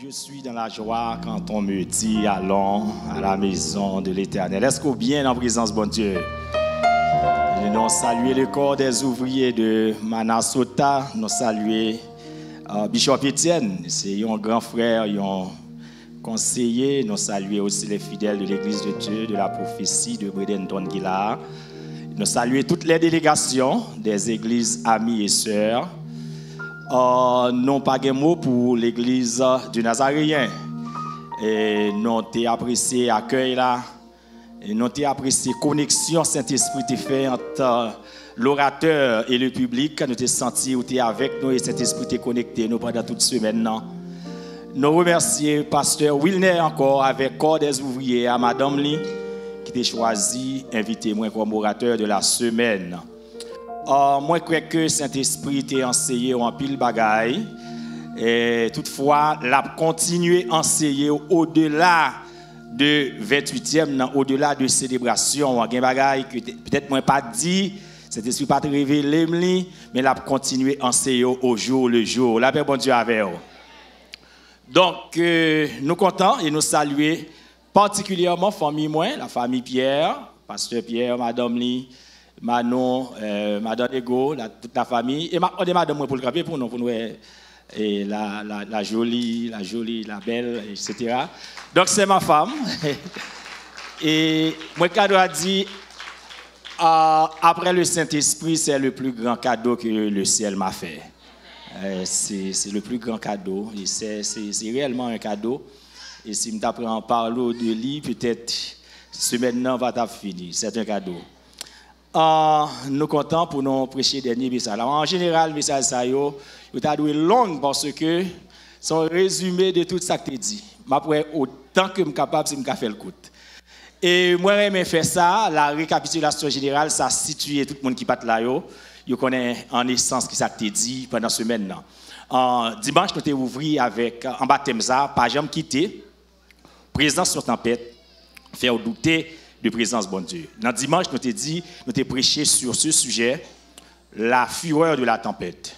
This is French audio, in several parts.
Je suis dans la joie quand on me dit allons à la maison de l'Éternel. Est-ce qu'on est bien en présence, bon Dieu? Nous saluons le corps des ouvriers de Manasota. Nous saluons Bishop Etienne. C'est un grand frère, un conseiller. Nous saluons aussi les fidèles de l'Église de Dieu, de la prophétie de Bredenton Gillard. Nous saluons toutes les délégations des églises amies et sœurs. Non pas de mots pour l'église du Nazaréen. Et nous avons apprécié l'accueil là. Et nous avons apprécié la connexion Saint-Esprit qui fait entre l'orateur et le public. Nous avons senti que tu es avec nous et Saint-Esprit est connecté nous pendant toute semaine. Nous remercions Pasteur Wilner encore avec corps des ouvriers à Madame Lee qui t'a choisi inviter moi comme orateur de la semaine. Moi, je crois que Saint-Esprit t'a enseigné en pile bagaille. Et toutefois, l'a continué à enseigner au-delà de 28e, au-delà de célébration. Il y a des bagailles que peut-être moi pas dit, Saint-Esprit pas révélé, mais l'a continué à enseigner au jour le jour. La paix, bon Dieu, avec vous. Donc, nous sommes contents et nous saluons particulièrement famille moi, la famille Pierre, Pasteur Pierre, Madame Lee, Manon, Madame Ego, toute la famille. Et Madame pour le camper pour nous, et la jolie, la belle, etc. Donc c'est ma femme. Et moi, cadeau a dit, après le Saint-Esprit, c'est le plus grand cadeau que le ciel m'a fait. C'est le plus grand cadeau. Et c'est réellement un cadeau. Et si je t'apprends en parler de lui, peut-être semaine va t'avoir fini. C'est un cadeau. Nous sommes contents pour nous prêcher dernier message. En général, le message ça yo t'a doué long parce que son résumé de tout ça que tu dit. Après autant que je suis capable, c'est me faire le coup. Et moi j'aime faire ça, la récapitulation générale, ça situe tout le monde qui passe là yo connaît en essence qui ça que tu dit pendant la semaine là. Dimanche nous t'ai ouvert avec en baptême ça, pas jamais quitter. Présence sur tempête, faire douter de présence bon Dieu. Dans dimanche, nous t'ai dit, nous t'ai prêché sur ce sujet, la fureur de la tempête.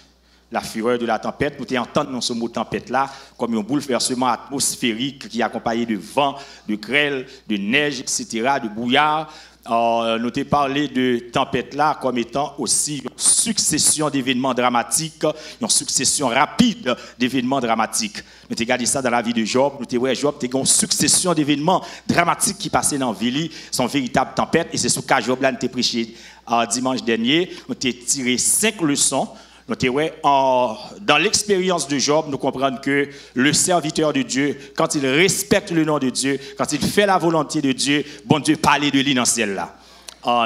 La fureur de la tempête, nous t'ai entendu dans ce mot tempête là, comme un bouleversement atmosphérique qui est accompagné de vent, de grêle, de neige, etc., de brouillard. Nous t'ai parlé de tempête là comme étant aussi une succession d'événements dramatiques, une succession rapide d'événements dramatiques. Nous t'ai regardé ça dans la vie de Job, nous t'ai dit Job, t'es une succession d'événements dramatiques qui passaient dans la vie, son véritable tempête, et c'est ce cas Job là nous t'ai prêché dimanche dernier, nous t'ai tiré 5 leçons. Dans l'expérience de Job, nous comprenons que le serviteur de Dieu, quand il respecte le nom de Dieu, quand il fait la volonté de Dieu, bon Dieu parlait de lui dans ce ciel-là.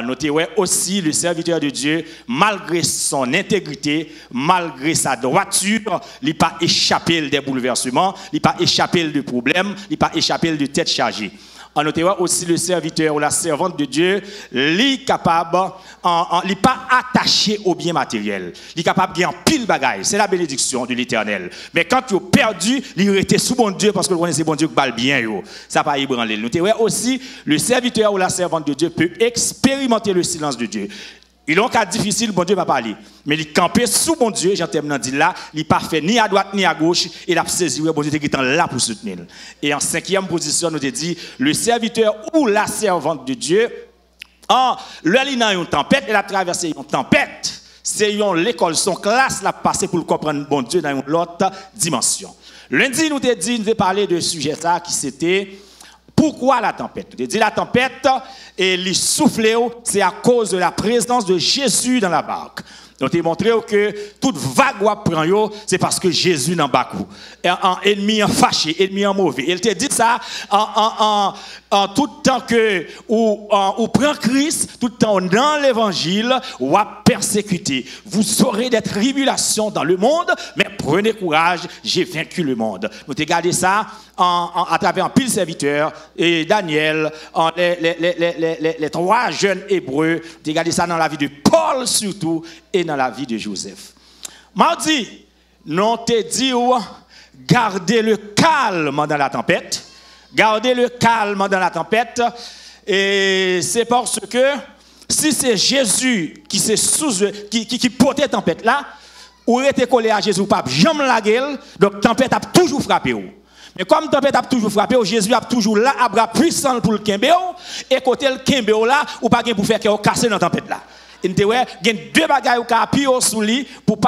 Notez aussi le serviteur de Dieu, malgré son intégrité, malgré sa droiture, il n'a pas échappé des bouleversements, il n'a pas échappé de problèmes, il n'a pas échappé de tête chargée. Notez aussi le serviteur ou la servante de Dieu, il est capable, il n'est pas attaché au bien matériel. Il est capable de gagner pile bagaille. C'est la bénédiction de l'Éternel. Mais quand il est perdu, il est sous bon Dieu parce que c'est bon Dieu qui parle bien. Ça pas ébranler. Notez aussi le serviteur ou la servante de Dieu peut expérimenter le silence de Dieu. Il a un cas difficile, bon Dieu va parler. Mais il campé sous bon Dieu, j'entends dit là, il n'est pas fait ni à droite ni à gauche, il a saisi, bon Dieu qui est là pour soutenir. Et en 5e position, nous avons dit, le serviteur ou la servante de Dieu, là, il a une tempête, il a traversé une tempête. C'est l'école, son classe, l'a passé pour comprendre bon Dieu dans une autre dimension. Lundi, nous avons dit, nous avons parlé de sujet ça qui c'était. Pourquoi la tempête? Je dis la tempête et les souffles, c'est à cause de la présence de Jésus dans la barque. Donc, il montré que toute vague qu'on prend, c'est parce que Jésus est dans la barque. Un ennemi en fâché, ennemi en mauvais. Il te dit ça en tout temps que ou prend Christ, tout le temps dans l'évangile, ou à persécuter. Vous aurez des tribulations dans le monde, mais prenez courage, j'ai vaincu le monde. Nous te regardez ça à travers un pile serviteur et Daniel, les 3 jeunes hébreux. Nous te regardez ça dans la vie de Paul surtout et dans la vie de Joseph. Mardi, nous te dit gardez le calme dans la tempête. Gardez le calme dans la tempête. Et c'est parce que si c'est Jésus qui portait la tempête là, ou était collé à Jésus, pas jamais la gueule, donc tempête a toujours frappé. Mais comme tempête a toujours frappé, Jésus a toujours là, à bras puissant pour le Kembéo, et côté le Kembéo là, ou pas pour faire qu'il casser dans la tempête là. Il y a deux bagages qui appuient sur lui pour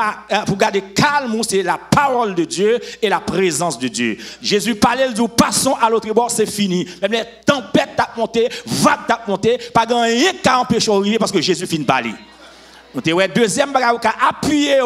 garder calme, c'est la parole de Dieu et la présence de Dieu. Jésus parlait, il dit, passons à l'autre bord, c'est fini. Même les tempêtes t'a monté, vagues t'a monté, pas rien qui empêche d'arriver parce que Jésus finit de parler. Deuxième bagage qui a appuyé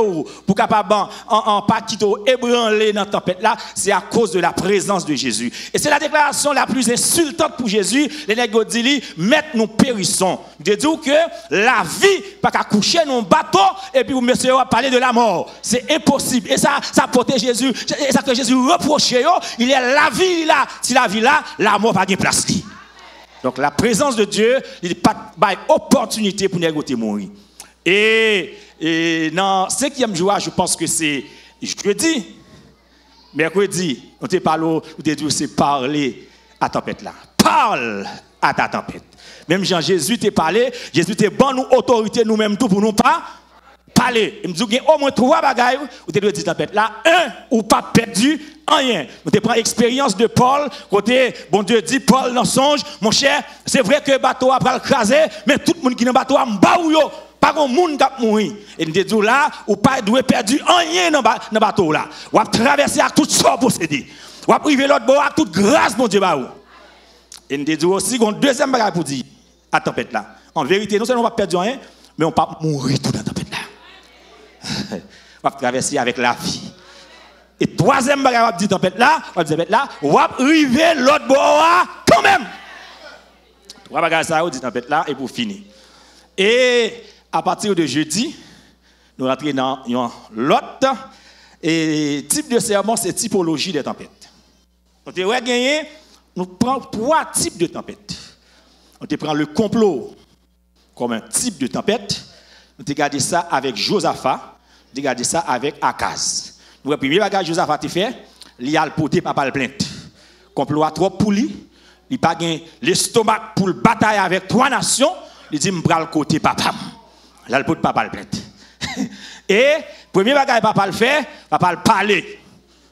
pour capable en partie ébranler dans la tempête là, c'est à cause de la présence de Jésus. Et c'est la déclaration la plus insultante pour Jésus. Les nègres disent, maître, nous périssons. De dire que la vie pas qu'à coucher dans un bateau et puis monsieur va parler de la mort. C'est impossible. Et ça porte Jésus, et ça que Jésus reprochait, il est la vie là. Si la vie là, la mort pas de place. Donc la présence de Dieu, il n'y a pas d'opportunité pour négocier mourir. Et dans 5e jour, je pense que c'est jeudi, mercredi, on te parle, c'est parler à ta tempête là. Parle à ta tempête. Même Jean-Jésus t'a parlé, Jésus t'a bon nous autorité nous-mêmes tout pour nous pas parler. Il me dit qu'il y a au moins 3 bagailles où tu dois dire tempête là. 1, ou pas perdu rien. On te prend expérience de Paul, côté bon Dieu dit Paul dans songe, mon cher, c'est vrai que le bateau a pas craser, mais tout le monde qui dans le bateau a m'baouyo. Pas de monde qui a mouru. Et nous disons là, ou pas doit perdre rien dans le bateau là. Ou à traverser avec tout ça possédé. Ou à priver l'autre bord avec toute grâce, mon Dieu. Et nous disons aussi qu'on deuxième bagage pour dire à la tempête là. En vérité, non seulement on ne va pas perdre rien, mais on ne va pas mourir tout dans la tempête là. On va traverser avec la vie. Et troisième bagage, on va dire tempête là, on va priver l'autre bord quand même. 3 bagages ça, on dit tempête là, et pour finir. Et à partir de jeudi, nous rentrons dans l'autre type de sermon, c'est typologie des tempêtes. Nous prenons 3 types de tempêtes. On prend le complot comme un type de tempête. Nous regardons ça avec Josaphat. Nous regardons ça avec Akaz. Le premier bagage Josaphat a fait, il a le poté papa le plainte. Complot a trop pour lui. Il n'a pas l'estomac pour le bataille avec 3 nations. Il dit, je prends le côté papa. Là, le pot de papa le plainte. Et, premier bagage papa le fait, papa le parler.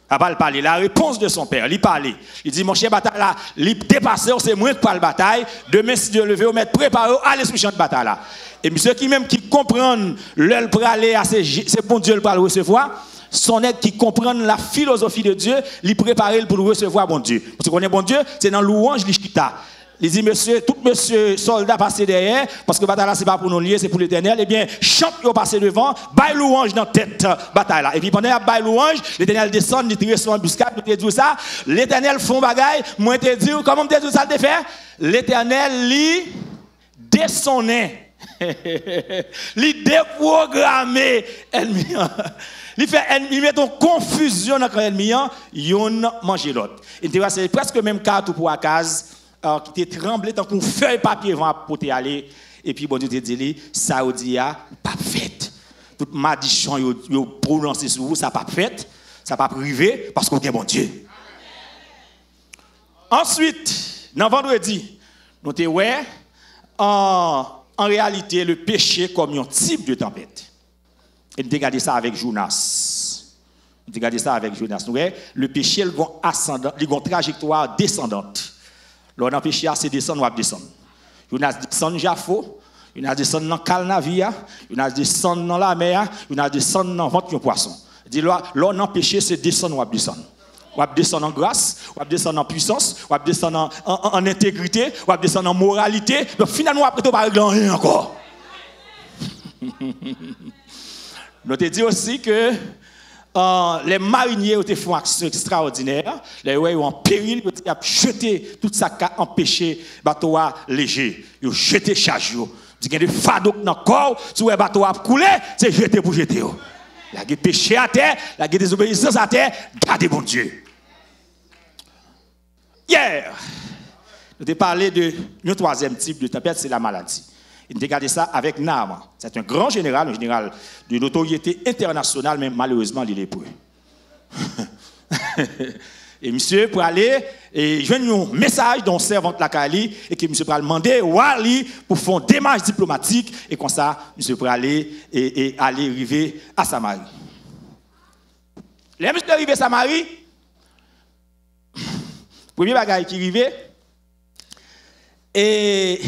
Papa le parler. La réponse de son père, il parlait. Il dit, mon cher bataille là, il dépasse, c'est moins que pour la bataille. Demain, si Dieu le veut, on met préparé, allez sur le champ de bataille là. Et monsieur qui même qui comprend l'heure pour aller à c'est bon Dieu le pour le recevoir. Son aide qui comprend la philosophie de Dieu, il prépare pour le recevoir, bon Dieu. Parce qu'on est bon Dieu, c'est dans louange, l'ishkita. Il dit, monsieur, tout monsieur soldat passé derrière, parce que bataille là, c'est pas pour nous lier, c'est pour l'éternel. Eh bien, chante yo passé devant, baille louange dans tête bataille là. Et puis pendant la baille louange, l'éternel descend, il tire son embuscade, il te dit ça. L'éternel font bagaille, moi te dis, comment te dit ça le fait? L'éternel lui descendait. Il déprogrammé ennemi. Il fait il met en confusion dans l'ennemi, yon mange l'autre. Et c'est presque le même cas pour Akaz. Qui était tremblé tant qu'on feuille papier avant pour aller et puis bon Dieu te dit Saoudi a pas fait toute malédiction yo prononcé sur vous ça pas fait ça pas privé parce qu'on est bon Dieu. Ensuite dans vendredi nous te ouais en réalité le péché comme un type de tempête. Et nous regardé ça avec Jonas. Nous regardé ça avec Jonas. Le péché il a ascendant, il a une trajectoire descendante. L'on a péché à se descendre, on va descendre. On a descendre Jaffo, on a descendre dans Calnavia, on a descendre dans la mer, on a descendre dans le ventre de poisson. Dit l'on a péché, c'est descendre, on va descendre. On va descendre en grâce, on va descendre en puissance, on va descendre en intégrité, on va descendre en moralité. Donc finalement, après tout, on va régler rien encore. Nous te dit aussi que les mariniers ont fait une action extraordinaire. Les ouais ont en péril, ils ont jeté tout ça qui a empêché le bateau léger. Ils ont jeté charge. Il y a des fardeaux dans le corps, si le bateau a coulé, c'est jeté pour jeter. Il y a des péchés à terre, il y a des désobéissances à terre, gardez bon Dieu. Hier, nous avons parlé de un troisième type de tempête, c'est la maladie. Il a regardé ça avec Naaman. C'est un grand général, un général de notoriété internationale, mais malheureusement, il est lépreux. Et monsieur, pour aller, et je viens un message dont servante la Kali, et que monsieur pour demander Wali pour faire une démarche diplomatique, et comme ça, monsieur pour aller et aller arriver à Samarie. Les monsieur arrivé à Samarie, Premier bagage qui arrivait, et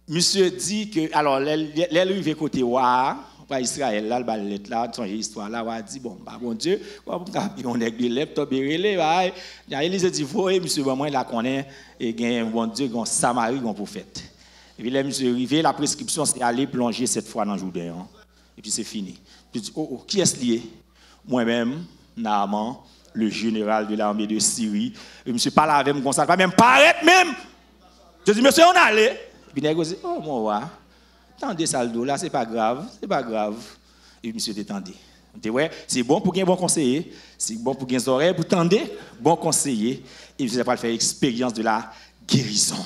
monsieur dit que, alors, l'arrivée côté Wa, Israël, là, son histoire là, on a dit, bon, bon Dieu, on est de laptop, il y a Élise dit, voyez, monsieur, moi, il la connaît, et il bon Dieu, il y a Samarie, il y a un prophète. Et puis là, monsieur arrivé, la prescription, c'est aller plonger cette fois dans le Jourdain. Hein. Et puis c'est fini. Puis dit, oh, qui est-ce lié? Moi-même, Naaman, le général de l'armée de Syrie. Et monsieur parle avec moi comme ça, pas même paraître même. Je dis, monsieur, on allait. Et puis il dit, oh, moi, attendez ça le dos là, c'est pas grave, c'est pas grave. Et puis monsieur t'étendait. On dit, ouais, c'est bon pour un bon conseiller, c'est bon pour des oreilles, pour tendre, bon conseiller. Et vous allez faire expérience de la guérison.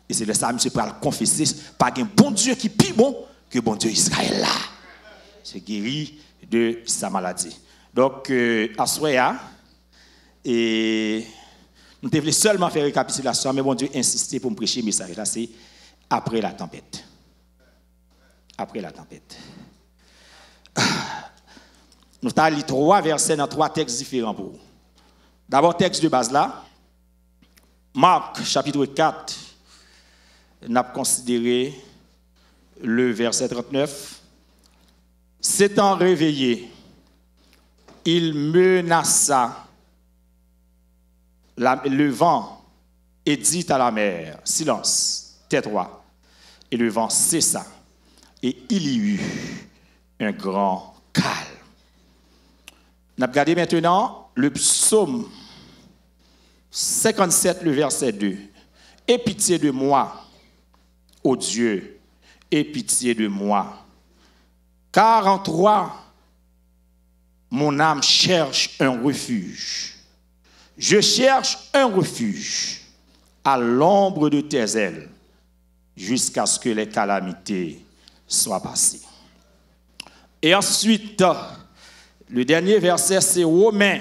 Et c'est de ça, monsieur, pour confesser, pas un bon Dieu qui est plus bon que bon Dieu Israël là. C'est guéri de sa maladie. Donc, à Soya, et nous devons seulement faire récapitulation, mais bon Dieu insisté pour me prêcher le message. Là, c'est après la tempête. Après la tempête. Nous avons lu 3 versets dans 3 textes différents pour vous. D'abord, texte de base là. Marc, chapitre 4. Nous avons considéré le verset 39. S'étant réveillé, il menaça le vent et dit à la mer, silence, tais-toi. Et le vent cessa. Et il y eut un grand calme. Nous avons regardé maintenant le psaume 57, le verset 2. Aie pitié de moi, ô Dieu, aie pitié de moi. Car en toi, mon âme cherche un refuge. Je cherche un refuge à l'ombre de tes ailes, jusqu'à ce que les calamités soient passées. Et ensuite, le dernier verset, c'est Romains,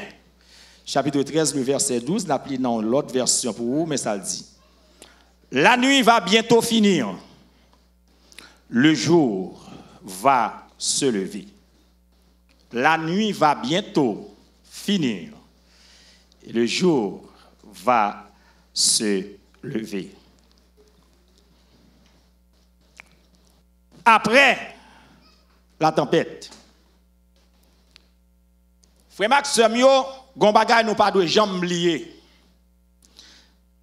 chapitre 13, le verset 12. N'a pris dans l'autre version pour vous, mais ça le dit. La nuit va bientôt finir. Le jour va se lever. La nuit va bientôt finir. Et le jour va se lever. Après la tempête, frère Maxime, gon bagay nous pas de jambes liées.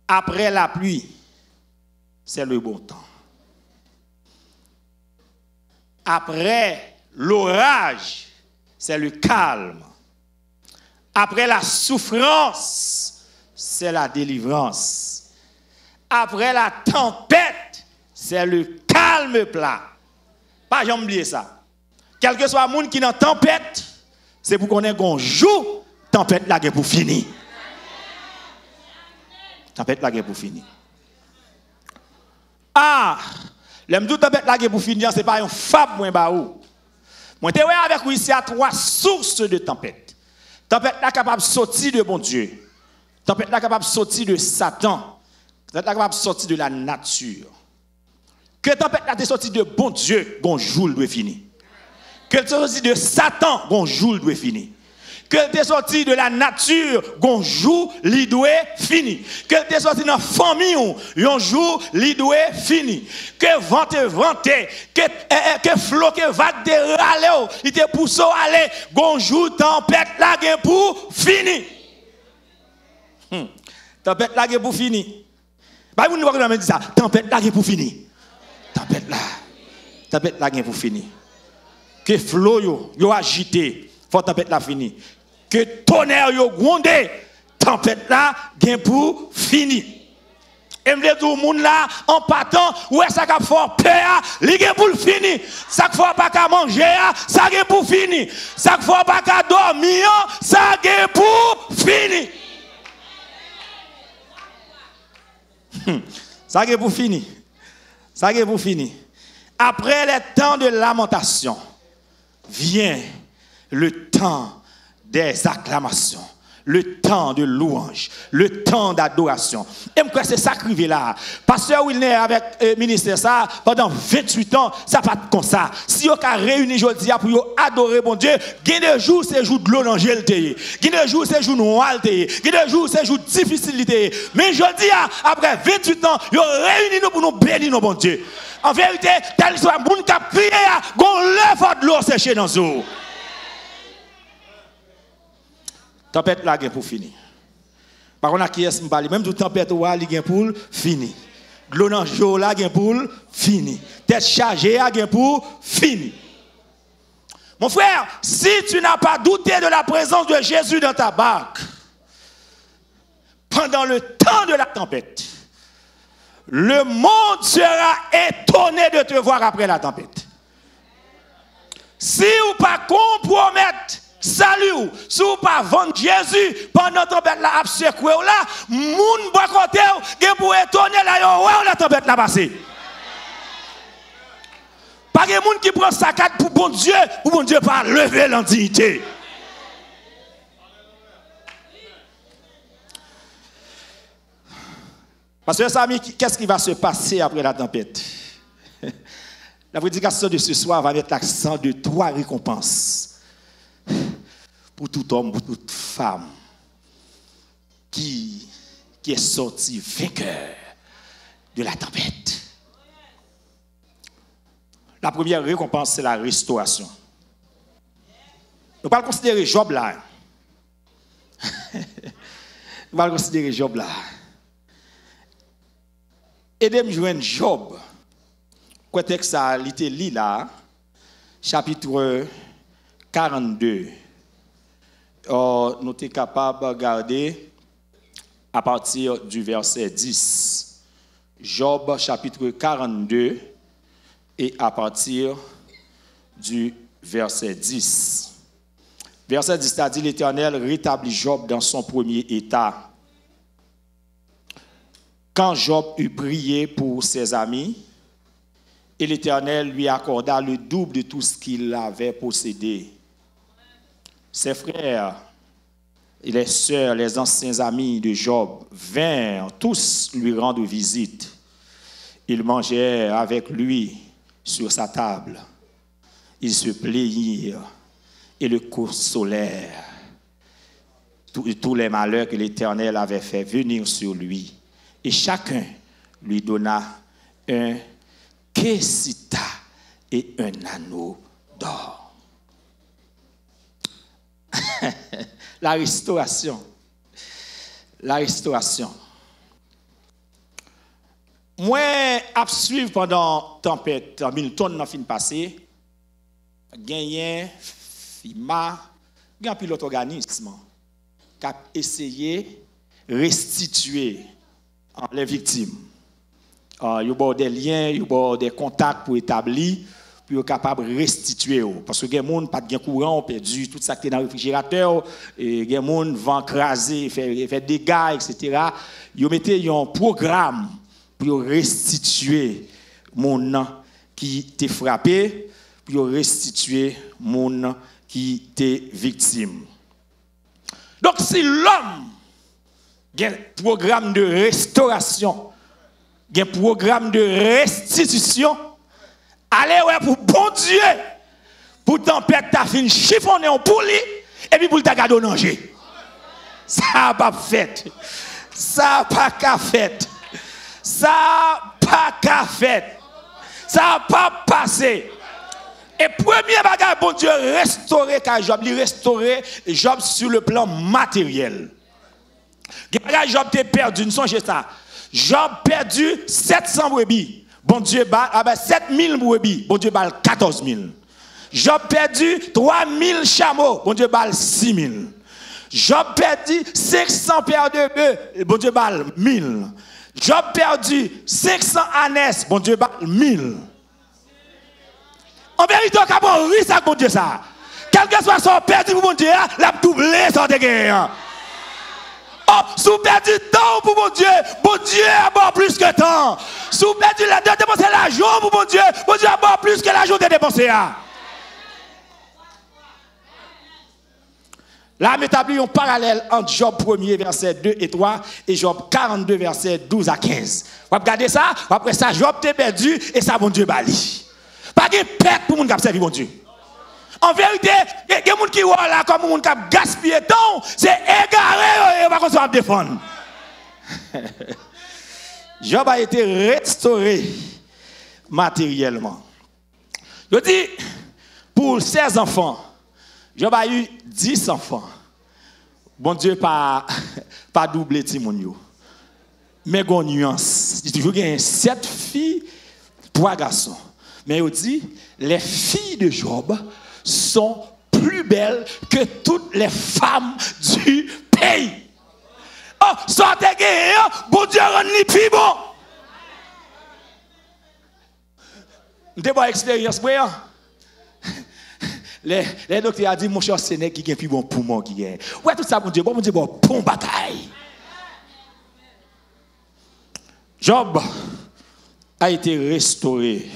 Après la pluie, c'est le bon temps. Après l'orage, c'est le calme. Après la souffrance, c'est la délivrance. Après la tempête, c'est le calme plat. Pas jamais oublier ça. Quel que soit le monde qui est dans tempête, c'est pour qu'on ait un jour, tempête la guerre pour finir. Tempête la guerre pour finir. Ah! L'aime tout tempête la guerre pour finir, c'est pas un fab moins baou. Moi te avec vous ici à 3 sources de tempête. Tempête là capable de sortir de bon Dieu. Tempête là capable de sortir de Satan. Tempête là capable de sortir de la nature. Que tempête là te sorti de bon Dieu, bon jour doit finir. Que te sorti de Satan, bon jour doit finir. Que te sorti de la nature, bon jour li doit finir. Que te sorti dans famille, un jour li doit finir. Que vente, que flot, que vague de râler, il te pousse aller, bon jour tempête la gen pour finir. Tempête la gen pour finir. Bah vous ne voyez pas dire ça, tempête la gen pour finir. Tempête la gen pour finir. Que flot yo agité, faut tempête la finir. Que tonnerre yo grondé, tempête là gen pour finir. Et me dire monde là en partant, ouais ça ka fort peur, li gen pour finir. Ça faut pas ka manger, ça gen pour finir. Ça faut pas ka dormir, ça gen pour finir. Ça gen pour finir. Ça gen pour finir. Après les temps de lamentation, vient le temps des acclamations, le temps de louange, le temps d'adoration. Et moi, c'est ça qui est là. Pasteur Wilner avec le ministère, ça, pendant 28 ans, ça pas comme ça. Si on a réuni aujourd'hui pour adorer mon Dieu, il y a des jours, c'est jour de l'eau l'angèle. Il y a des jours, c'est jour noir. Il y a des jours, c'est jour difficile. Mais aujourd'hui, après 28 ans, ils ont réuni nous pour nous bénir, nos bon Dieu. En vérité, tel soit moun qui a crié, gon lève de l'eau séché dans l'eau. Tempête là pour finir. Par contre, qui est-ce que même toute tempête là gain pour fini. L'eau dans l'eau là gain pour fini. Tête chargée là gain pour fini. Mon frère, si tu n'as pas douté de la présence de Jésus dans ta barque pendant le temps de la tempête, le monde sera étonné de te voir après la tempête. Si vous ne pas compromettre salut, si vous ne pas vendre Jésus pendant la tempête là, secoué là, moun boit côté pour étonner là, la tempête là passé. Pas de monde qui prend sa carte pour bon Dieu pas lever l'indignité. Parce que, amis, qu'est-ce qui va se passer après la tempête? La prédication de ce soir va mettre l'accent de 3 récompenses pour tout homme, pour toute femme qui est sorti vainqueur de la tempête. La première récompense, c'est la restauration. Nous allons considérer Job là. Nous allons considérer Job là. Aidez-moi joindre Job. Quoi texte ça lit là, chapitre 42. Nous sommes capables de regarder à partir du verset 10. Job chapitre 42 et à partir du verset 10. Verset 10 a dit l'Éternel rétablit Job dans son premier état. Quand Job eut prié pour ses amis, et l'Éternel lui accorda le double de tout ce qu'il avait possédé. Ses frères et les sœurs, les anciens amis de Job, vinrent tous lui rendre visite. Ils mangèrent avec lui sur sa table. Ils se plaignirent et le consolèrent. Tous les malheurs que l'Éternel avait fait venir sur lui. Et chacun lui donna un késita et un anneau d'or. La restauration. La restauration. Moi, à suivre pendant la tempête, Milton n'a fin passé, gagné, FIMA, un pilote organisme qui a essayé de restituer les victimes. Il y a des liens, il y a des contacts pour établir, pour être capable de restituer. Parce que les gens pas de courant, ont perdu tout ça qui est dans le réfrigérateur, et les gens vont craser, faire des dégâts, etc. Ils ont mis un programme pour restituer mon qui t'est frappé, pour restituer mon qui t'est victime. Donc si l'homme a un programme de restauration, un programme de restitution, allez ouais pour bon Dieu, pour tempête ta fin chiffonner en pouli, et puis pour ta gado manger. Ça n'a pas fait. Ça n'a pas qu'à fait. Ça n'a pas qu'à fait. Ça n'a pas passé. Et premier bagage, bon Dieu, restaurer Job, il restaurer Job sur le plan matériel. Job t'es perdu, ne songez ça. Job perdu 700 brebis. Bon Dieu, 7000 brebis. Bon Dieu, 14 000. Job perdu 3000 chameaux. Bon Dieu, 6 000. Job perdu 500 paires de bœufs. Bon Dieu, 1000. Job perdu 500 ânes. Bon Dieu, 1000. En vérité, comment on rit ça, bon Dieu, ça? Quel que soit son perdu pour bon Dieu, la doublé son dégât. Oh, si vous perdez temps pour mon Dieu a bon plus que temps. Si vous perdez de dépenser l'argent pour mon Dieu a bon plus que l'argent de dépenser. Là, m'établit un parallèle entre Job 1er, verset 2 et 3, et Job 42, verset 12 à 15. Vous regardez ça, après ça, Job t'est perdu, et ça, bon Dieu, bali. Pas de pète pour moun qui servi bon Dieu. En vérité, il y a des gens qui voient là comme moun qui gaspillé temps, c'est égaré, et va se défendre. Job a été restauré matériellement. Je dis, pour 16 enfants, Job a eu 10 enfants. Bon Dieu, pas doublé Timounio. Mais il y a une nuance. Il y a toujours 7 filles, 3 garçons. Mais il dit, les filles de Job sont plus belles que toutes les femmes du pays. Oh, sortez guerrier, bon Dieu rend les plus bon. Vous avez une expérience, les docteurs ont dit, mon cher Sénèque, qui est plus bon poumon qui est. Ouais, tout ça, mon Dieu, bon bataille. Job a été restauré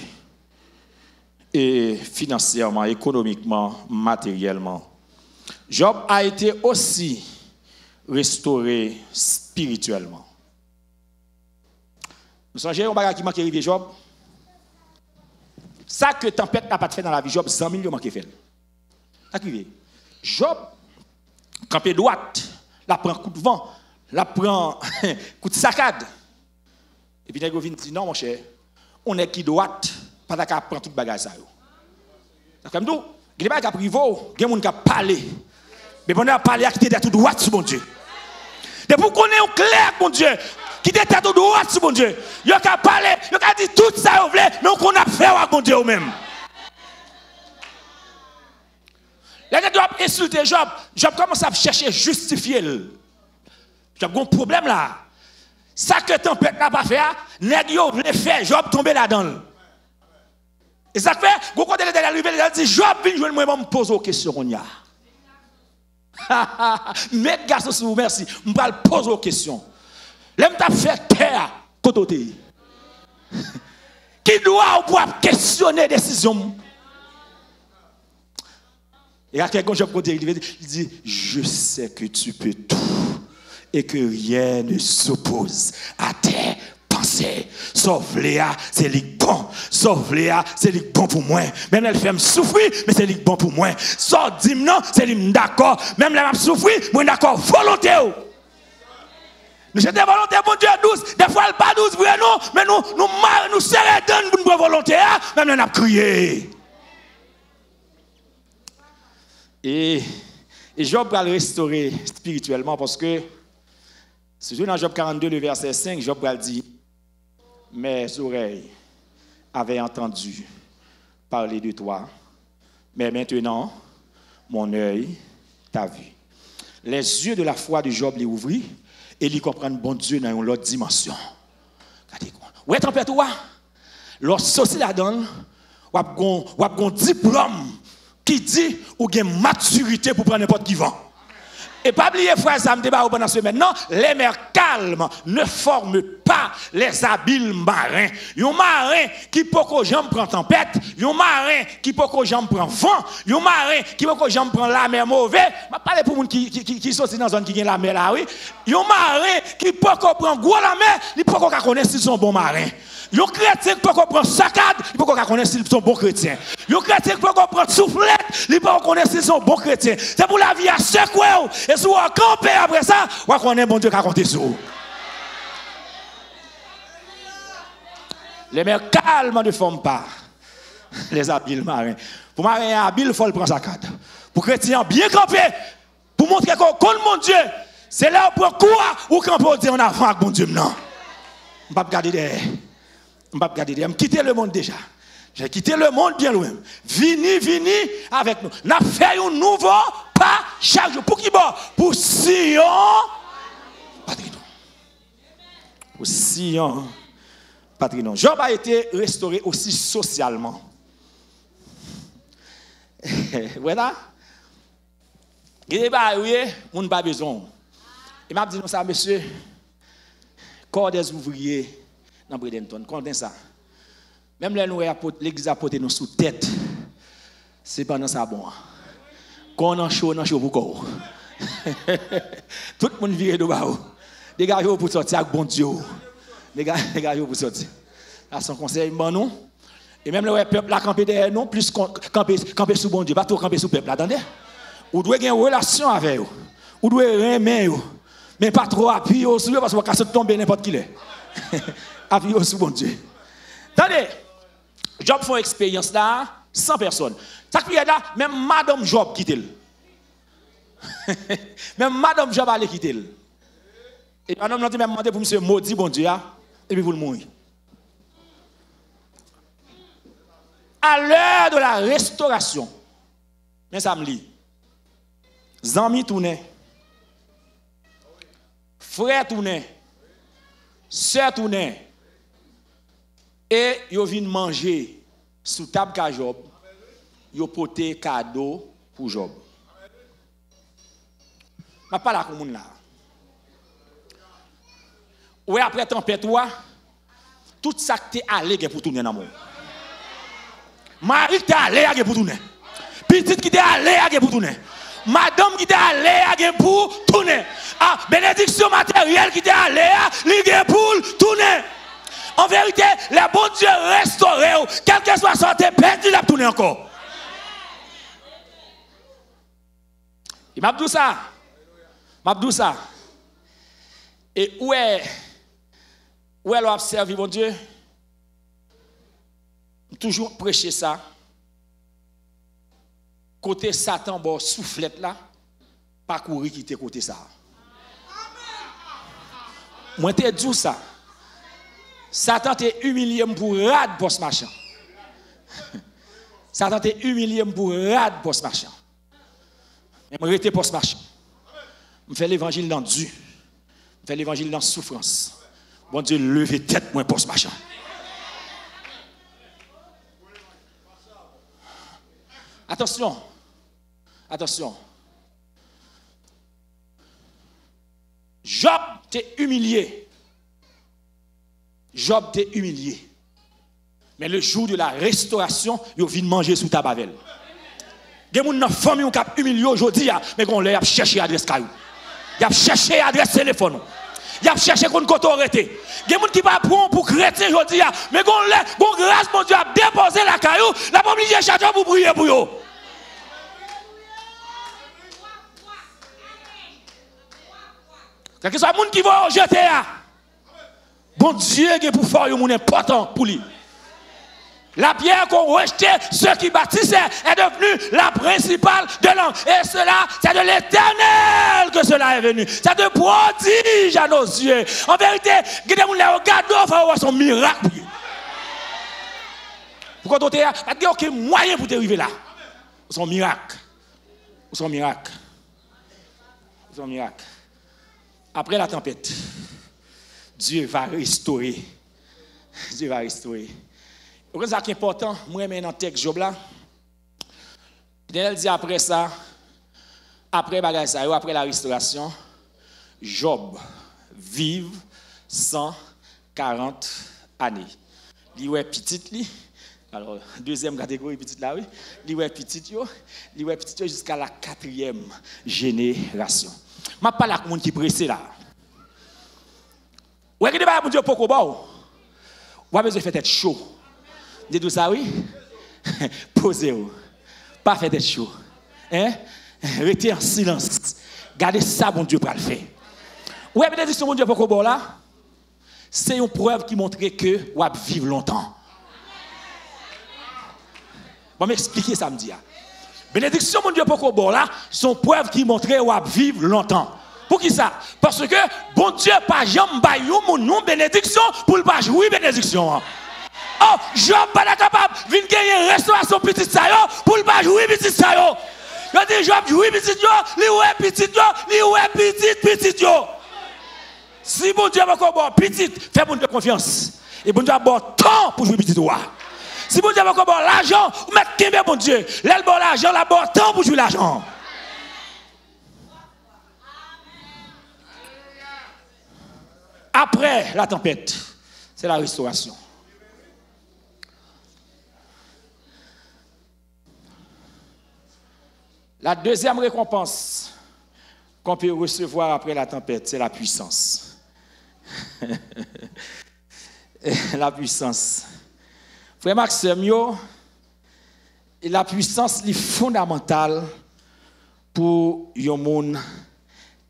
et financièrement, économiquement, matériellement. Job a été aussi restauré spirituellement. Vous songez au bagage qui manque arrivé Job? Ça que tempête n'a pas fait dans la vie Job, 100 millions manque fait. Arrivé. Job, campé droite, la prend coup de vent, la prend coup de saccade. Et puis il vient dit non mon cher, on est qui droite, pas qu'à prendre tout bagage ça yo. Comme tout, il y a des gens qui privent, il y a des gens qui parlent. Mais on a parlé qui était tout droit sur mon Dieu. Depuis qu'on est clair mon Dieu, qui était tout droit sur mon Dieu. Il a parlé, il a dit tout ça vous voulez, mais on a fait avec mon Dieu même. Les gens doivent insulter Job. Job commence à chercher à justifier. Job a un problème là. Ça que tempête n'a pas fait, nèg yo voulait faire, Job tomber là-dedans. Et ça fait, quand on est arrivé, il a dit, Job vient jouer moi, me pose aux questions. Mais garçon, merci, je vais poser aux questions. L'aime t'a fait terre, côté. Qui doit pouvoir questionner les décisions? Et à quelqu'un, il dit, je sais que tu peux tout et que rien ne s'oppose à tes pensées. Sauf Léa, c'est lui bon. Sauf Léa, c'est lui bon pour moi. Même elle fait me souffrir, mais c'est lui bon pour moi. Sauf dim non, c'est lui d'accord. Même elle m'a souffrir, moi d'accord, volonté. Nous sommes volonté, mon Dieu, 12. Des fois, elle pas 12, vrai non, mais nous serrons pour nous volonté. Même elle a crié. Et Job va le restaurer spirituellement parce que, c'est dans Job 42, le verset 5, Job va dire, mes oreilles avaient entendu parler de toi, mais maintenant, mon œil t'a vu. Les yeux de la foi de Job les ouvrirent et ils comprennent bon Dieu dans une autre dimension. Où est tempête toi? Lorsque la donne, ou un diplôme qui dit ou une maturité pour prendre n'importe qui vent. Et pas oublier, frère, ça me débat pendant ce semaine. Non, les mers calmes ne forment pas les habiles marins. Un marin qui peut que j'en prend tempête, un marin qui peut que j'en prend vent, un marin qui peut que j'en prend la mer mauvaise. Je parle pour les gens qui sont dans une zone qui a la mer là, oui. Un marin qui peut que prend gros la mer, il peut qu'on connaisse s'ils sont bons marins. Un chrétien qui peut comprendre saccade, il peut qu'on connaisse s'ils sont bons chrétiens. Un chrétien qui peut comprendre soufflette, il peut qu'on connaisse s'ils sont bons chrétiens. C'est pour la vie à secouer. Et si vous campez après ça, vous connaissez bon Dieu qui a compté sur vous. Les mers calmes ne forment pas les habiles marins. Pour marin habile, il faut le prendre saccade. Pour chrétien bien campé, pour montrer qu'on connaît mon Dieu, c'est là où pour quoi ou quand on dit on a avant avec mon Dieu. Non. Je ne vais pas regarder derrière. Je ne vais pas regarder derrière. Je quitté le monde déjà. J'ai quitté le monde bien loin. Vini avec nous. N'a fait un nouveau pas chaque jour. Pour qui bon? Pour Sion. Patrinon. Pour Sion. Patrinon. Job a été restauré aussi socialement. Voilà. Il n'est pas arrivé, on n'a pas besoin. Il m'a dit non ça, monsieur. Corps des ouvriers dans Bradenton. Combien ça? Même l'église a porté nous sous tête. C'est pendant ça bon. Quand on a chaud pour corps. Tout le monde vire de bas. Des gars pour sortir avec bon Dieu. Des gars pour sortir. Là, son conseil, bon non. Et même le peuple là camper derrière non, plus camper sous bon Dieu, pas trop camper sous peuple, attendez. Vous devez avoir une relation avec eux. Vous devez aimer eux. Mais pas trop appuyer sur eux parce que vous pouvez tomber n'importe qui est. Appuyer sur bon Dieu. Attendez. Job fait une expérience là, 100 personnes. Ça qui est là, même Madame Job quitte. Même Madame Job allait quitter. Et Madame n'a même demandé pour monsieur maudit bon Dieu, et puis vous le mourir. À l'heure de la restauration, mais ça me lit. Zami tourné, frère tourné, sœur tourné, et ils viennent manger sous table de Job, ils portent cadeau pour Job. Je ne parle pas de là. Oui, après tempête, tout ça qui est allé pour tourner dans le monde. Marie qui est allé pour tourner. Petite qui est allé pour tourner. Madame qui est allé pour tourner. Ah, bénédiction matérielle qui est allé pour tourner. En vérité, le bon Dieu restauré, quelle que soit sa santé, perdu, il a tourné encore. Il m'a dit ça. Et où est l'observer, mon Dieu? Toujours prêcher ça. Côté Satan, bon, soufflette là, pas courir quitter côté ça. Moi, t'ai dit ça. Satan t'est humilié pour rad post machin. Satan t'est humilié pour rad post machin. Mais moi, j'étais post machin. Je fais l'évangile dans Dieu. Je fais l'évangile dans souffrance. Bon Dieu, levez tête, moi, post machin. Attention. Job t'est humilié. Mais le jour de la restauration, il vient manger sous ta bavel. Il y a des gens qui famille qui ont humilié aujourd'hui, mais on a cherché l'adresse caillou. Il a cherché l'adresse téléphone. Il a cherché qu'on côté arrêté. Il y a des gens qui ne sont pas prêts pour chrétien aujourd'hui, mais on grâce mon Dieu a déposé la caillou, la pas obligé de chercher pour prier pour eux. Quel que soit le monde qui va jeter, bon Dieu est pour faire un monde important pour lui. La pierre qu'on rejetait, ceux qui bâtissaient, est devenue la principale de l'homme. Et cela, c'est de l'Éternel que cela est venu. C'est de prodige à nos yeux. En vérité, qui gens qui regardent, il faut avoir son miracle. Pourquoi tu n'as aucun moyen pour t'arriver là? Son miracle. Après la tempête, Dieu va restaurer. C'est ça qui est important. Moi, je dans le texte Job là. Daniel dit après ça, après la restauration, Job vive 140 années. Il est petit. Alors, deuxième catégorie, petite là, oui. Il est petit jusqu'à la 4e génération. Je ne parle pas de monde qui est pressé là. Vous avez dit, Dieu, pourquoi vous avez besoin de faire tête chaud. Dites-vous ça, oui? Posez-vous. Pas faire tête chaud. Restez en silence. Gardez ça, bon Dieu, pour le faire. Vous avez dit, mon Dieu, pourquoi là? C'est une preuve qui montre que vous allez vivre longtemps. Je vais m'expliquer ça, me dire. Bénédiction, mon Dieu, pourquoi là, sont preuves qui montrent que vous allez vivre longtemps. Pour qui ça? Parce que bon Dieu pas jamais baillé mon bénédiction pour ne pas jouer bénédiction. Oh, Job pas capable de gagner restauration petite ça pour ne pas jouer petite ça yo. Je dis Job jouer petite yo, li ouais petite yo. Si bon Dieu encore bon petite, fais bon Dieu confiance. Et bon Dieu a bon temps pour jouer petite yo. Si bon Dieu encore bon l'argent, ou mettre qu'un bon Dieu, l'elle bon l'argent, la bon temps pour jouer l'argent. Après la tempête, c'est la restauration. La deuxième récompense, qu'on peut recevoir après la tempête, c'est la puissance. La puissance. Frère Maxime, la puissance est fondamentale pour un monde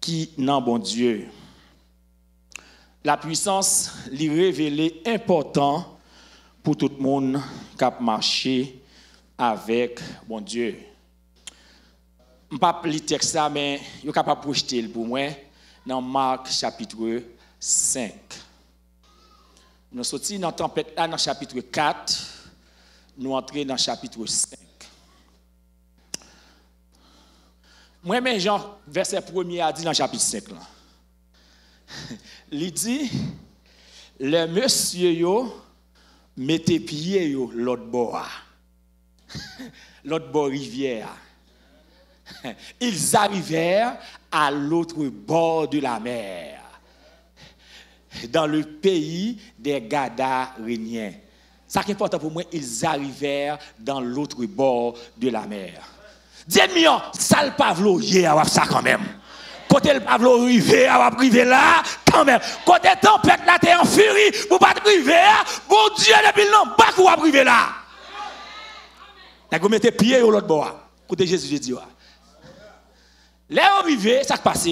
qui n'a bon Dieu. La puissance est révélée important pour tout le monde qui a marché avec bon Dieu. Je ne vais pas lire le texte, mais je suis capable de projeter pour moi dans Marc chapitre 5. Nous sortis dans la tempête là, dans le chapitre 4, nous entrons dans le chapitre 5. Moi-même, Jean, verset 1er a dit dans le chapitre 5. Là. Il dit, le monsieur mettez pied l'autre bord. L'autre bord rivière. Ils arrivèrent à l'autre bord de la mer, dans le pays des Gadaréniens. Ça qui est important pour moi, ils arrivèrent dans l'autre bord de la mer. Dites-moi, ça le pavlo hier, ça quand même. Côté le pavlo rivé, on va priver là, quand même. Côté tempête là, t'es en furie, pour pas te priver, bon Dieu, depuis le nom, pas qu'on va priver là. Vous mettez pied au l'autre bord. Côté Jésus, je dis, là, on arrivé, ça qui passe.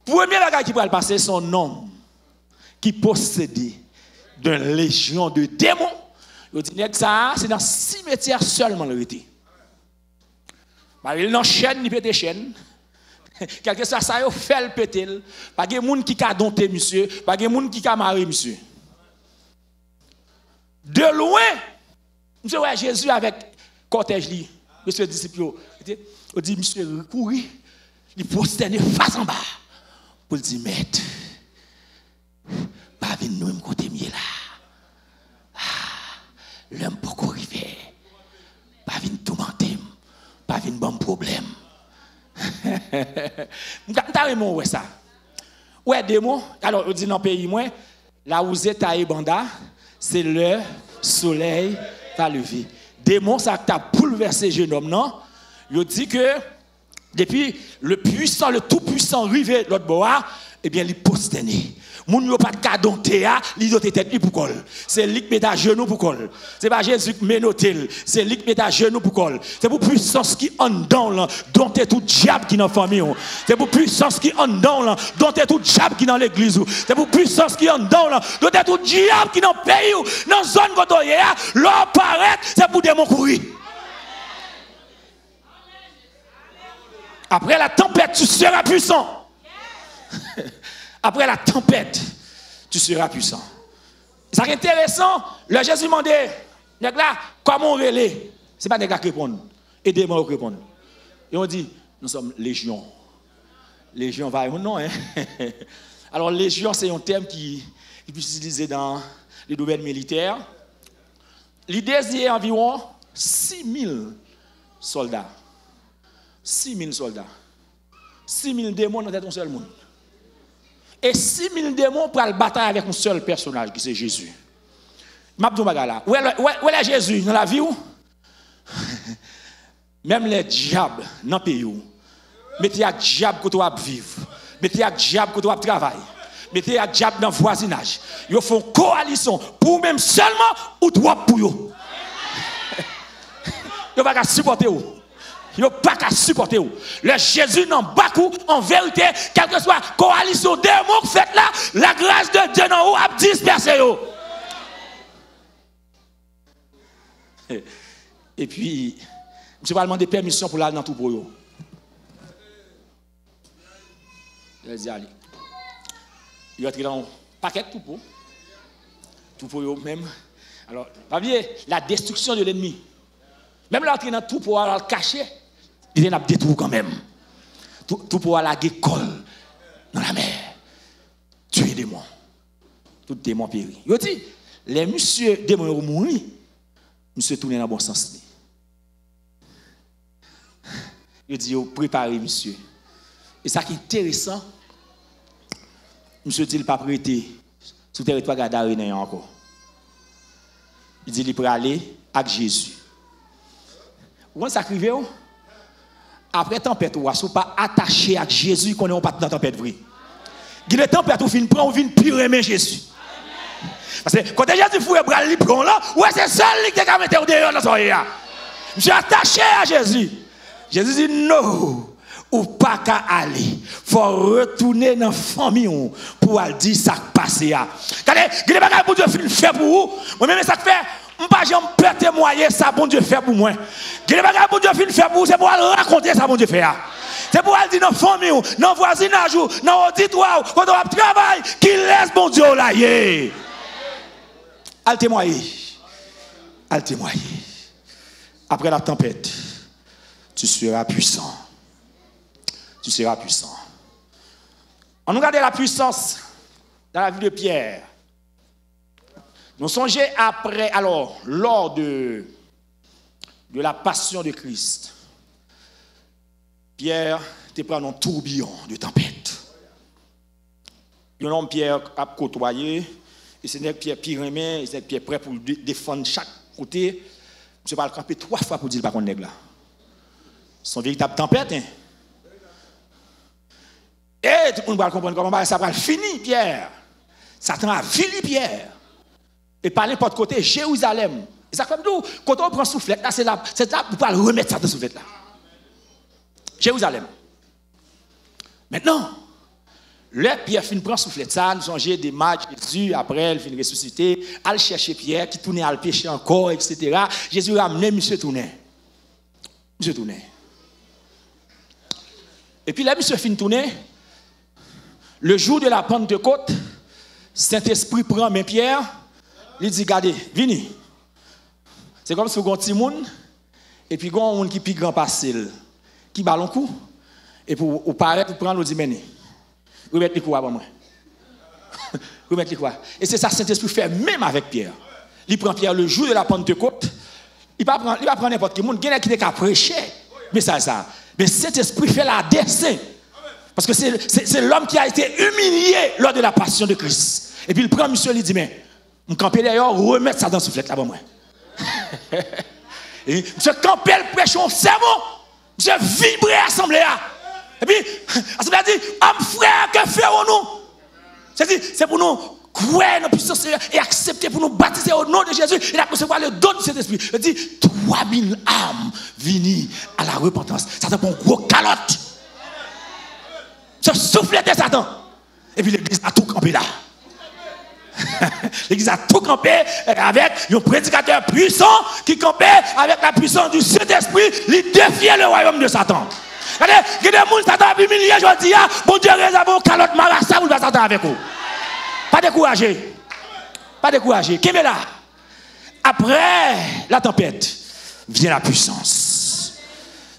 Premier bagage qui va le passer, son homme qui possédait d'une légion de démons. Il dit, ça, c'est dans 6 métiers seulement le été. Il n'a chaîne ni pété chaîne. Quelque chose ça il fait le péter. Pas de monde qui a dompté monsieur, pas de monde qui a marié monsieur. De loin, monsieur ouais Jésus avec cortège li, monsieur disciple, il dit monsieur courir, il prosterner face en bas pour dire maître, pas venir nous côté mieux là. L'homme pour arriver. Pas venir tout mentir, pas venir bon problème. M'ta ouais ça. Ouais démon, alors on dit dans pays moi, là où Zeta Banda, c'est le soleil va lever. Démon ça t'a bouleversé jeune homme non? Il dit que depuis le puissant, le tout puissant arrivé l'autre bois, eh bien il posterné. Moun yo pas de cadonté a, li doté tête pour col. C'est lui qui met à genoux pour col. C'est pas Jésus qui menotel, c'est lui qui met à genoux pour col. C'est pour puissance qui en dedans là, dont est tout diable qui dans famille. C'est pour puissance qui en dedans là, dont est tout diable qui dans l'église. C'est pour puissance qui en dedans là, dont est tout diable qui dans pays dans zone côté a, l'or paraît, c'est pour démon courir. Après la tempête, tu seras puissant. Après la tempête, tu seras puissant. Ça qui est intéressant, le Jésus demandait, là, comment on relève? Ce n'est pas des gars qui répondent. Aidez-moi à répondre. Et on dit, nous sommes légion. Légion va non, hein? Alors, légion, c'est un terme qui peut s'utiliser dans les domaines militaires. L'idée, c'est environ 6 000 soldats. 6 000 soldats. 6 000 démons dans un seul monde. Et 6 000 démons pour la bataille avec un seul personnage, qui c'est Jésus. M'abdou Magala. Où est Jésus dans la vie où? Même les diables dans le pays où. Mettez à diable que tu vas vivre. Mettez à diable que tu vas travailler. Mettez à diable dans le voisinage. Ils font coalition pour même seulement ou toi pour eux. Ils ne vont pas supporter eux. Ils n'ont pas qu'à supporter. Le Jésus n'en bat coup, en vérité, quelle que soit la coalition démon faite là, la grâce de Dieu n'en a dispersé. Et puis, je vais demander permission pour aller dans tout pour eux. Je vais dire, allez. Il va entrer dans un paquet de tout pour eux même. Alors, pas bien, la destruction de l'ennemi. Même là, entrer dans tout pour le cacher. Il y a des trous quand même. Tout pour aller à l'école, dans la mer. Tuer des démons. Tout démon péri. Il dit, les messieurs démons ont mouru, monsieur tourne dans le bon sens. Il dit, préparez monsieur. Et ça qui est intéressant, monsieur dit, il n'a pas prêté sur le territoire Gadarénien encore. Il dit, il peut aller avec Jésus. Où est-ce qu'il arrive? après tempête, ou si pas attaché à Jésus, qu'on n'est pas dans la tempête vraie. Il y a des tempêtes où on prend, on vient pire aimer Jésus. Parce que quand Jésus fouille bras li prend là, ouais c'est seul qui t'a mettre au dehors dans son là. Je suis attaché à Jésus. Jésus dit non, ou pas qu'à aller. Faut retourner dans la famille pour aller dire ça qui passe là. Regardez, il y a des bagages pour Dieu fait pour vous. Moi-même ça fait je ne peux pas témoigner ça bon Dieu fait pour moi. Il y a des bagages pour Dieu fait pour vous, c'est pour raconter ça bon Dieu fait. C'est pour aller dire dans la famille, dans le voisinage, dans l'auditoire, quand on travaille, qui laisse bon Dieu là. Al témoigner. Al témoigner. Après la tempête, tu seras puissant. Tu seras puissant. On regarde la puissance dans la vie de Pierre. Nous songeons après, alors, lors de la passion de Christ, Pierre te prend un tourbillon de tempête. Un homme Pierre a côtoyé, et c'est un Pierre Pyrémée, c'est Pierre prêt pour défendre chaque côté. Je vais le camper 3 fois pour dire pas qu'on est là. Son véritable tempête. Hein? Et tout le monde va comprendre comment ça va finir, Pierre. Satan a fini Pierre. Et par n'importe côté, Jérusalem. Et ça comme nous, quand on prend soufflette, là, c'est là pour pas remettre ça de soufflette là. Jérusalem. Maintenant, le Pierre fin prend soufflette ça, nous songez des matchs Jésus, après il fin ressusciter, aller chercher Pierre qui tournait à le pécher encore, etc. Jésus a amené monsieur tourner. Monsieur tourner. Et puis là, monsieur fin tourner. Le jour de la Pentecôte, Saint-Esprit prend mes Pierre, il dit, regardez, venez. C'est comme si vous avez un petit monde, et puis vous avez un monde qui est plus grand passé, qui bat le coup, et pour paraître, pour prendre, vous dit, menez. Vous mettez les coups avant moi. Vous mettez les coups. Et c'est ça que Saint-Esprit fait même avec Pierre. Il prend Pierre le jour de la Pentecôte, il va prendre n'importe quel monde, il y a qui est prêcher, mais ça. Mais Saint-Esprit fait la dessin. Parce que c'est l'homme qui a été humilié lors de la passion de Christ. Et puis il prend monsieur, il dit, mais, je camper d'ailleurs, remettre ça dans ce flèche là-bas, moi. Et monsieur camper le prêchon, c'est bon. Monsieur vibrer l'assemblée là. Et puis, l'assemblée a dit, homme frère, que ferons-nous? C'est pour nous croire dans la puissance et accepter pour nous baptiser au nom de Jésus et recevoir le don de cet esprit. Il dit, 3000 âmes viennent à la repentance. Ça te prend un gros calotte. Se souffler de Satan. Et puis l'église a tout campé là. L'église a tout campé avec un prédicateur puissant qui campait avec la puissance du Saint-Esprit, il défiait le royaume de Satan. Regardez, il y a des gens qui Satan a humilié, je dis, bon Dieu réserve un calotte marassa pour le Satan avec vous. Pas découragé. Pas découragé. Qui est là? Après la tempête, vient la puissance.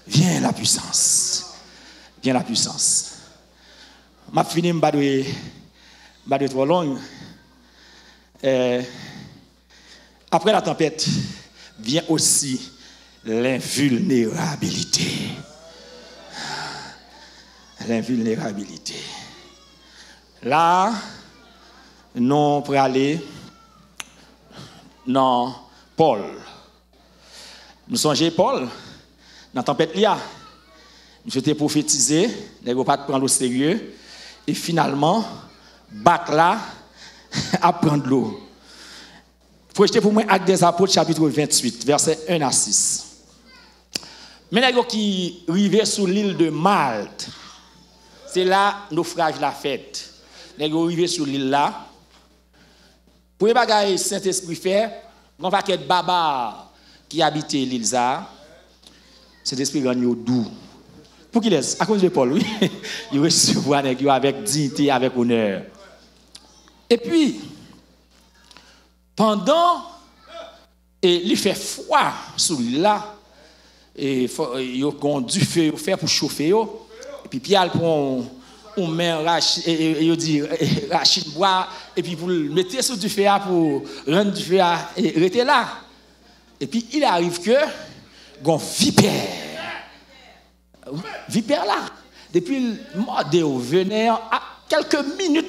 Vient la puissance. Vient la puissance. Ma fini m'ba de trop long. Après la tempête vient aussi l'invulnérabilité. L'invulnérabilité. Là, nous pour aller dans Paul. Nous songeons Paul dans la tempête là. Je t'ai prophétisé, les gars pas prendre au sérieux. Et finalement, bac là, à prendre l'eau. Projetez pour moi Actes des Apôtres, chapitre 28, versets 1 à 6. Mais les gars qui arrivaient sur l'île de Malte, c'est là naufrage la fête. Les gars arrivaient sur l'île là. Pour les bagages Saint-Esprit fait, on va qu'être baba qui habitait l'île là. Saint-Esprit rend doux. Pour qu'il laisse, à cause de Paul, oui, il recevra avec dignité, avec honneur. Et puis, pendant, et il fait froid sur là, et il a du feu pour chauffer, et puis Pierre prend on met et il dit rachid bois, et puis pour le mettre sur du feu pour rendre du feu et rester là. Et puis il arrive que, gon vipère là, depuis le mort de venait à quelques minutes,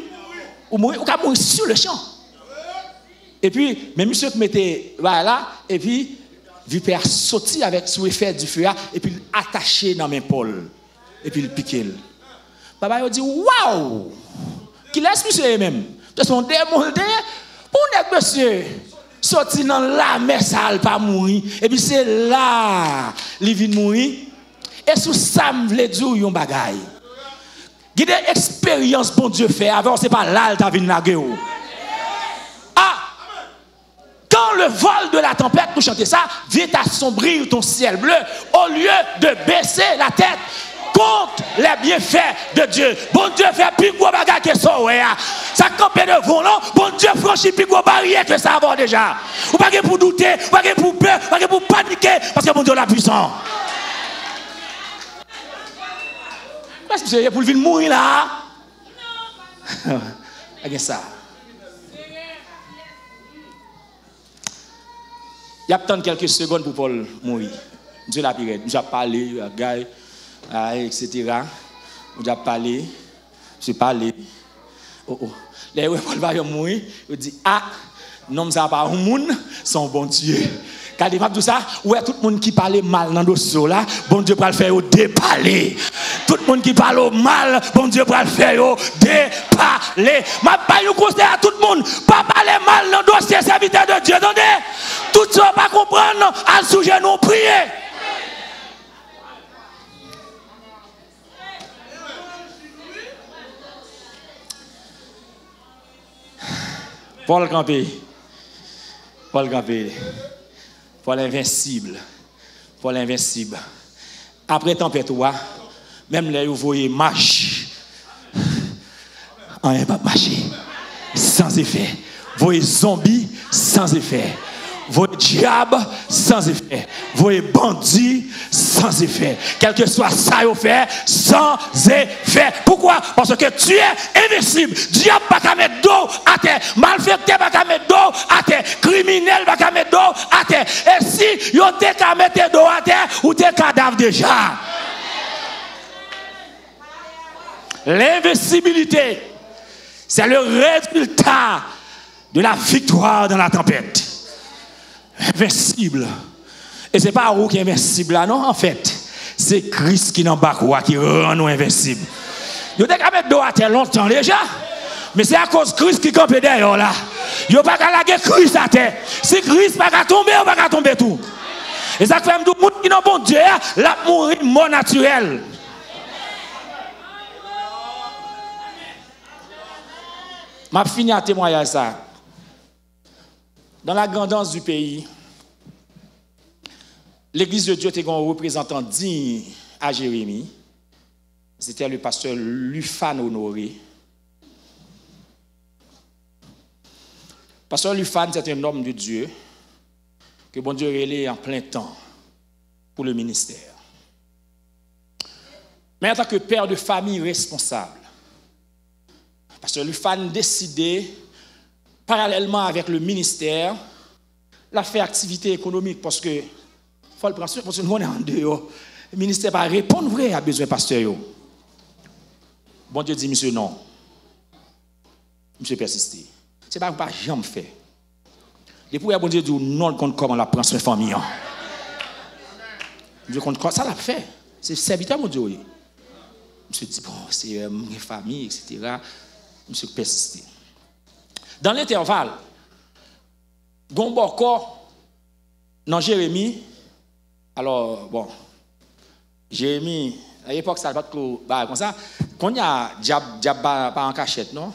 ou mourir sur le champ. Et puis, mais monsieur mettait là, et puis vu père sorti avec sous effet du feu et puis attaché dans mes Paul et puis il piqué. Papa il dit waouh! Qui laisse monsieur même? De son démonté pour nèg monsieur sorti dans la mer ça pas mourir et puis c'est là il vient mourir et sous ça me veut dire yon bagay. Qui des expériences bon Dieu fait avant c'est pas là ta vinn naguer. Quand le vol de la tempête, nous chantons ça, vient assombrir ton ciel bleu, au lieu de baisser la tête contre les bienfaits de Dieu. Bon Dieu fait plus gros bagage que ça, ouais. Ça campe de volant, bon Dieu franchit plus gros barrière que ça avant déjà. Ou pas pour douter, ou pas pour peur, ou pas pour paniquer, parce que bon Dieu est puissant. Parce que c'est pour venir mourir là. Regarde ça. Il y a peut-être quelques secondes pour Paul mourir. Dieu l'a piré. Nous avons parlé, etc. Nous avons parlé. Je parlé. Les Paul va mourir. Il dit non, ça pas un monde, son bon Dieu. Quand il tout ça, ouais, tout le monde qui parle mal dans le dossier là, bon Dieu va le faire déparler. Tout le monde qui parle mal, bon Dieu va le faire déparler. Ma pas nous conseille à tout le monde, pas parler mal dans le dossier serviteur de Dieu. Attendez, tout ça pas comprendre, à sujet nous prier. Paul Campé. Paul Campé. Paul invincible. Paul invincible. Après tempête, même les vous voyez marche. On n'est pas marcher. Sans effet. Vous voyez zombies sans effet. Vous voyez diable sans effet. Vous voyez bandits sans effet. Quel que soit ça, vous fait sans effet. Pourquoi? Parce que tu es invincible. Diable pas qu'à mettre d'eau à terre. Malfecté pas qu'à mettre d'eau à terre. Criminel pas qu'à mettre d'eau à terre. Et si vous t'es qu'à mettre d'eau à terre, ou t'es cadavre déjà. L'invincibilité, c'est le résultat de la victoire dans la tempête. Invincible. Et ce n'est pas vous qui est invincible là, non, en fait. C'est Christ qui n'en bat quoi, qui rend nous invincibles. Vous avez qu'à mettre d'eau à terre longtemps déjà. Mais c'est à cause de Christ qui campe derrière là. Vous n'avez pas qu'à laguer Christ à terre. Si Christ n'a pas tomber, vous n'avez pas tomber tout. Et ça fait que tout le monde qui n'a bon Dieu, la mourir mort naturelle. Je finis à témoigner ça. Dans la grandance du pays, l'Église de Dieu était un représentant digne à Jérémie. C'était le pasteur Lufan Honoré. Pasteur Lufan, c'est un homme de Dieu que bon Dieu relève en plein temps pour le ministère. Mais en tant que père de famille responsable, pasteur Lufan décidé, parallèlement avec le ministère, la faire activité économique parce que faut le prendre parce que nous on est en dehors. Le ministère va répondre vrai à besoin pasteur. Bon Dieu dit monsieur non. Monsieur persisté. C'est pas jamais fait. Et pour bon Dieu dit non compte comment la prendre sur famille. Dieu compte ça l'a fait. C'est serviteur mon Dieu. Monsieur dit bon c'est une famille etc. Monsieur persisté. Dans l'intervalle, Gomboko, dans Jérémie, alors, bon, Jérémie, à l'époque, ça ne va pas comme ça. Quand il y a diable pas en cachette, non?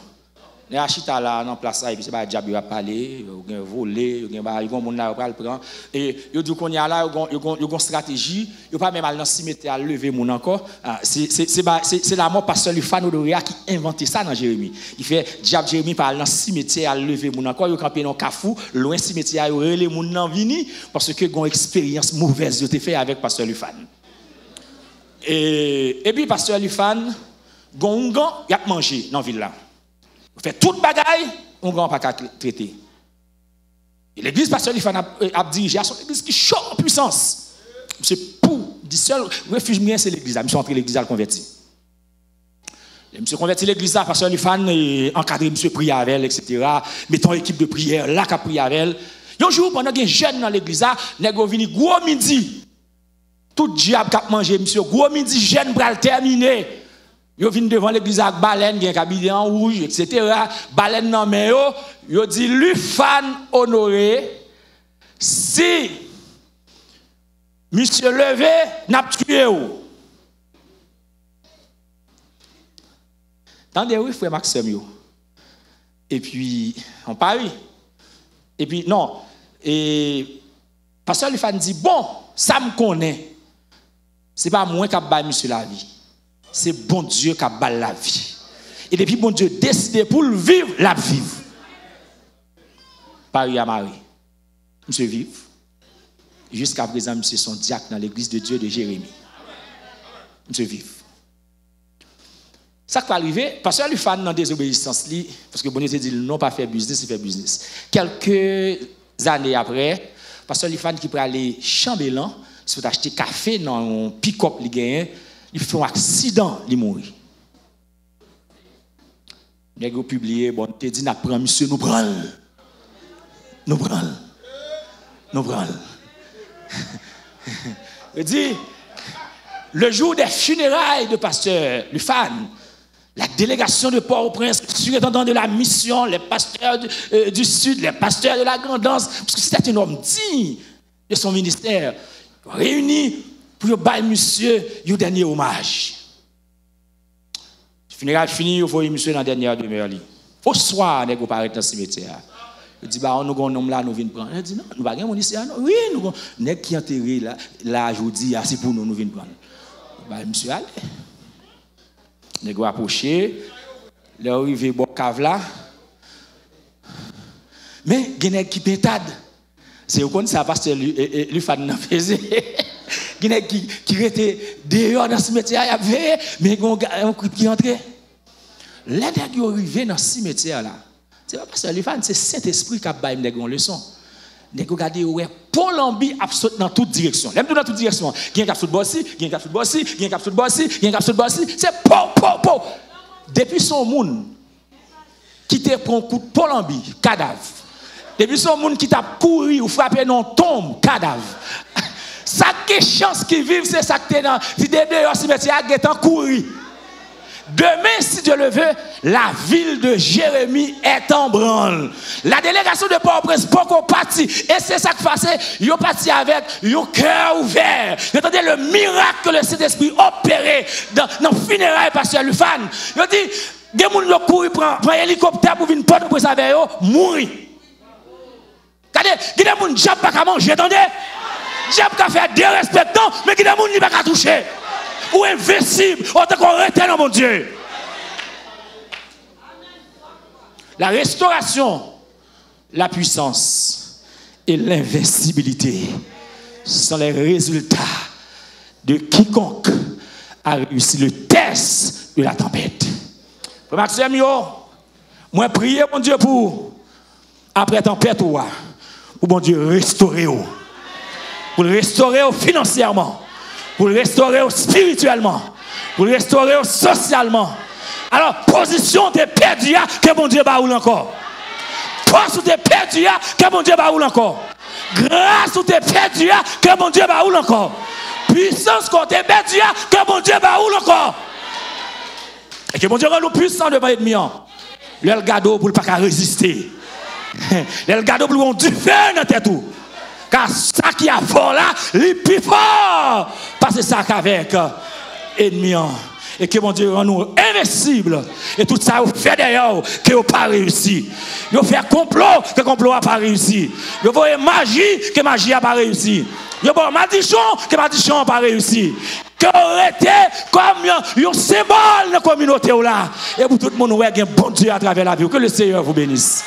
Les achita là, dans place, et puis c'est pas diable, il va parler, il va voler, il va le prendre. Et il dit qu'on y a là, il y a une stratégie, il n'y a pas même aller dans le cimetière à lever mon encore. C'est la mort pasteur Lufan Honoré qui a inventé ça dans Jérémie. Il fait diable Jérémie par aller dans le cimetière à lever mon encore, il a campé dans le cafou, loin du cimetière, il a relé mon nan vini, parce que il a une expérience mauvaise qu'il a fait avec pasteur Lufan. Et puis pasteur Lufan, il a mangé dans la ville là. Fait toute bagaille, on ne peut pas traiter. Et l'église pasteur Lufan a dirigé à son église qui chaud en puissance. C'est pour dire seul refuge mien c'est l'église. Je suis entré l'église à le convertir. Je me suis converti l'église là, pasteur Lufan encadré monsieur prier avec elle, etc. Mettons équipe de prière là qui a prié avec elle. Un jour, pendant qu'il y a des jeunes dans l'église, les gens viennent gros midi. Tout diable qui a mangé, monsieur, gros midi, jeune pour le terminer. Ils viennent devant l'église avec baleine, qui est habillé en rouge, etc. Baleine dans main, ils dit, lui fan honoré, si monsieur levé, n'a pas tué. Tendez, oui, frère Maxime. Et puis, on parie. Et puis, non. Et pasteur Lufan dit, bon, ça me connaît. Ce n'est pas moi qui ai battu monsieur la vie. C'est bon Dieu qui a battu la vie. Et depuis bon Dieu décidé pour le vivre, la vivre. Paris à Marie. Monsieur vive. Jusqu'à présent, monsieur son diacre dans l'église de Dieu de Jérémie. Monsieur vive. Ça qui va arriver, parce que lui fan dans désobéissance, parce que bon Dieu dit non pas faire business, c'est faire business. Quelques années après, parce que lui fan qui peut aller chambellan, si vous achetez café dans un pick-up, il fait un accident, il mourit. Les gars publié, bon, te dit, n'apprend, monsieur, nous prenons. Nous prenons. Nous prenons. Il dit, le jour des funérailles de pasteur Lufan, la délégation de Port-au-Prince, surintendant de la mission, les pasteurs du Sud, les pasteurs de la Grandance, parce que c'était un homme digne de son ministère, réunis pour bailler monsieur un dernier hommage. Funérailles fini, il faut monsieur dans la dernière demeure. Au soir, on va arrêter dans le cimetière. Il dit, bah, nous avons un homme là, nous venons prendre. Il dit, non, nous ne pouvons pas ici. Oui, nous avons un homme qui est enterré là, aujourd'hui, c'est pour nous, nous venons prendre. Bah, monsieur, allez. Nous avons approché, nous avons arrivé au cave là. Mais il y a qui pétade. C'est comme ça, parce que lui fait un faisait. Il y a qui était dehors dans ce cimetière, mais il y a un qui est entré. Là, ils sont arrivés dans ce cimetière là. C'est pas parce que lui c'est Saint-Esprit qui a baillé une leçon. Ils ont regardé, ouais, Paul-Ambi absolument dans toute direction. Même dans toute direction. Il y a un cap football ici, il y a un cap football ici, il y a un cap football ici, il y a un cap football ici. C'est Paul. Depuis son monde, qui te prend un coup de Paul-Ambi, cadavre. Depuis son monde qui t'a couru ou frappé dans tombe, cadavre. Ça qui chance qui vivent, c'est ça que tu es dans. Si tu es dehors, cimetière, tu es en couru. Demain, si Dieu le veut, la ville de Jérémie est en branle. La délégation de Port-au-Prince, beaucoup parti. Et c'est ça qui passe. Ils sont partis avec un cœur ouvert. Vous entendez le miracle que le Saint-Esprit opéré dans le funérail pasteur Lufan. Ils ont dit, des gens qui ont couru, prennent un hélicoptère pour venir porter pour avec eux, mourir. Regardez, il y a des gens qui n'ont pas manger, attendez. Diable qui a fait des respectants, mais qui n'a pas touché. Ou invincible, autant qu'on retient dans mon Dieu. La restauration, la puissance et l'invincibilité sont les résultats de quiconque a réussi le test de la tempête. Maxime, moi prier mon Dieu pour après tempête pour mon Dieu restaurer. Pour le restaurer financièrement, pour le restaurer spirituellement, pour le restaurer socialement. Alors, position de perdu, que mon Dieu va encore. Poste où tu es perdu, que mon Dieu va encore. Grâce où tu es perdu, que mon Dieu va encore. Puissance qu'on t'est perdu, que mon Dieu va encore. Et que mon Dieu rend nous puissants devant l'ennemi. Le gado pour ne pas résister. Le gado pour nous du feu dans tête tout. Car ça qui a fort là, il plus fort. Parce que ça qu'avec ennemi. Et que mon Dieu rend nous invincibles. Et tout ça, vous fait d'ailleurs que vous n'avez pas réussi. Vous fait complot, que le complot n'a pas réussi. Vous voyez magie, que magie n'a pas réussi. Vous voyez maldition, que maldition n'a pas réussi. Que vous été comme un symbole de la communauté là. Et pour tout le monde, vous avez un bon Dieu à travers la vie. Que le Seigneur vous bénisse.